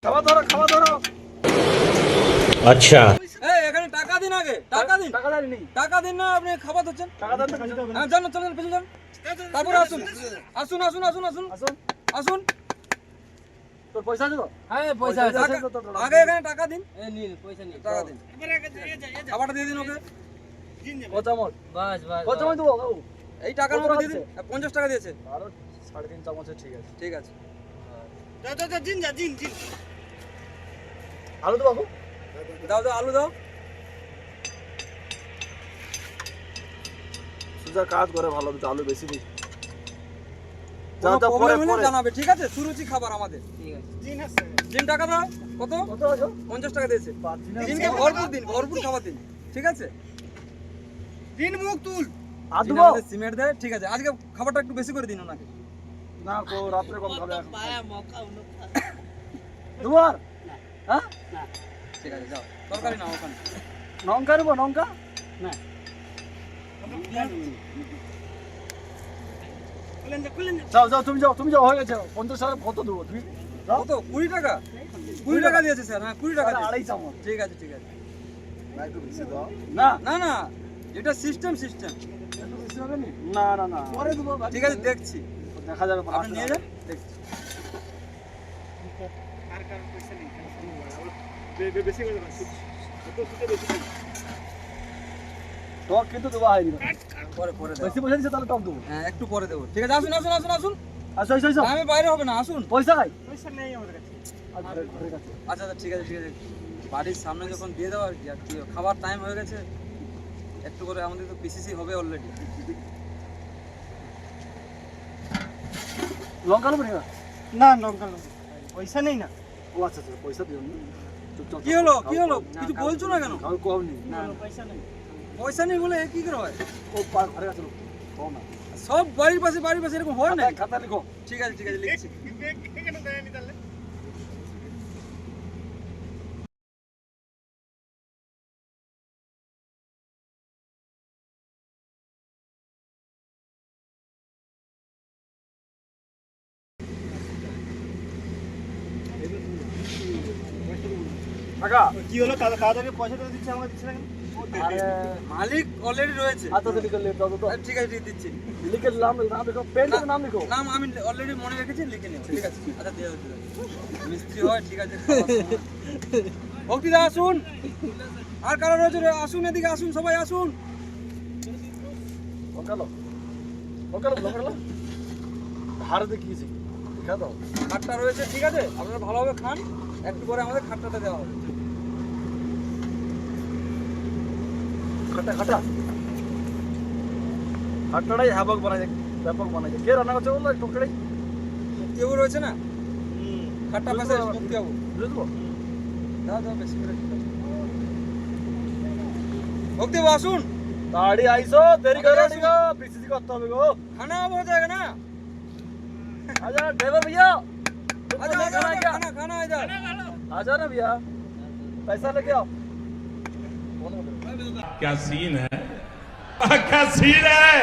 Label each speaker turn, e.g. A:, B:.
A: খাওয়া ধরো খাওয়া ধরো।
B: আচ্ছা
C: এই এখানে টাকা দিন আগে, টাকা দিন।
A: টাকা দেয়নি।
C: টাকা দিন না, আপনি খাবার দিচ্ছেন।
A: টাকা দেন না, কাছে যাবেন।
C: হ্যাঁ জান, চলেন পেছন যান। তারপরে আসুন আসুন আসুন আসুন আসুন
A: আসুন।
C: আসুন।
A: তোর পয়সা আছে তো?
C: হ্যাঁ পয়সা আছে।
A: আছে তো, তোর
C: আগে এখানে টাকা দিন।
D: এই নিন পয়সা নিন।
C: টাকা দিন, খাবারটা দিয়ে দিন ওকে।
A: কত চামচ?
D: বাস বাস।
A: কত চামচ দেবো বাবু?
C: এই টাকার
A: কত
C: মধ্যে
A: টাকা
C: দিয়ে দিন। 50 টাকা দিয়েছে।
A: আরো 3.5 চামচে ঠিক আছে।
C: ঠিক আছে।
A: আলু তো বাবু?
C: দাও দাও, আলু দাও।
A: সুজা কাজ করে ভালো, কিন্তু আলু বেশি দিই। যা
C: কোনো
A: যা পরে
C: প্রবলেম হলে
A: পরে।
C: জানাবে, ঠিক আছে? সুরুচি খাবার আমাদের।
D: ঠিক আছে।
C: দিন টাকা দাও। কত?
A: কত আছে?
C: 50 টাকা দিয়েছে। দিনকে ভরপুর দিন, ভরপুর খাবার দিন, ঠিক আছে? দিন মুখ তুল।
A: আর
C: দিন
A: দেবো?
C: আমাদের সিমেন্ট দেয়, ঠিক আছে? আজকে খাবারটা একটু বেশি করে দিন ওনাকে।
A: না কো রাত্রে কম খাবে।
D: পায়া মক্কা উনো।
A: দুবার? হ্যাঁ?
C: ঠিক আছে, যাও। তরকারি নাও ওখানে।
A: লঙ্কা নেবো লঙ্কা?
D: না।
A: যাও যাও তুমি যাও, তুমি যাও, হয়ে গেছে। 50 টাকা কত দেবো তুমি? যাও।
C: কত? 20 টাকা? 20 টাকা দিয়েছে স্যার। হ্যাঁ 20 টাকা দিয়েছে।
A: 2.5 চামচ।
C: ঠিক আছে ঠিক আছে।
A: না একটু বেশি দাও। না
C: না না, এটা সিস্টেম।
A: একটু বেশি হবে নি? না না না পরে দেবো।
C: ঠিক আছে, দেখছি।
A: দেখা যাবে।
C: আপনি নিয়ে যান, দেখছি।
A: টক কিন্তু দেওয়া হয়নি।
C: পরে পরে দেবো।
A: বেশি পয়সা দিচ্ছে তাহলে টক দেবো।
C: হ্যাঁ একটু পরে দেবো। ঠিক আছে, আসুন আসুন আসুন আসুন।
A: আচ্ছা আচ্ছা আচ্ছা।
C: আমি বাইরে হবে না, আসুন।
A: পয়সা খাই।
C: আচ্ছা আচ্ছা, ঠিক আছে ঠিক আছে। বাড়ির সামনে যখন দিয়ে দেওয়া আর কি, আর কি খাবার টাইম হয়ে গেছে, একটু করে আমাদের তো পিসিসি হবে অলরেডি।
A: লঙ্কা নেবো না?
E: না লঙ্কা নেবো, পয়সা নেই না।
A: ও আচ্ছা আচ্ছা, পয়সা দিও না। চুপচাপ
C: কি হলো কি হলো, কিছু বলছো না কেন?
A: খাও কম নেই।
E: না পয়সা নেই।
C: পয়সা নেই বলে কি করে হয়?
A: ও পার ঘরে আছে, কম না।
C: সব বাড়ির পাশে এরকম হয় না।
A: খাতা লিখো।
C: ঠিক আছে লিখছি।
A: টাকা
E: কি হলো, তাড়াতাড়ি পয়সা দিয়ে দিচ্ছে, আমাকে দিচ্ছে না কেন?
A: আরে
C: মালিক অলরেডি রয়েছে।
A: আচ্ছা তো লিখে দাও তো।
C: ঠিক আছে দিচ্ছি।
A: লিখে নাম নাম লিখো, পেনের নাম লিখো।
C: নাম আমি অলরেডি মনে রেখেছি, লিখে নিও। ঠিক আছে, আচ্ছা দিয়ে দাও। মিস্ত্রি হয়, ঠিক আছে। ভক্তিদা আসুন, আর কারো রয়েছে? আসুন এদিকে, আসুন সবাই আসুন।
A: ওকালো ওকালো ওকালো ধার দেখিয়েছি, দেখা দাও।
C: খাটটা রয়েছে, ঠিক আছে? আপনারা ভালোভাবে খান, একটু পরে আমাদের খাটটাটা দেওয়া হবে।
A: খাটা খাটা খাটাটাই হ্যাবক বানাই, ব্যাপক বানাই। কে রান্না করছে বললো? টুকটাই
C: মুক্তিবাবু রয়েছে না, খাটটা পাশে মুক্তিবাবু।
A: বুঝে দেবো।
C: দাও বেশি করে। ভক্তিবাবু আসুন।
A: তাড়ি আইসো, দেরি করে নিগো, পিসিসি করতে হবে গো।
C: खाना अब हो जाएगा ना।
A: आजा ड्राइवर भैया,
C: आजा आजा
A: खाना क्या?
C: खाना इधर।
A: आजा ना भैया, पैसा लेके आओ।
B: क्या सीन है क्या सीन है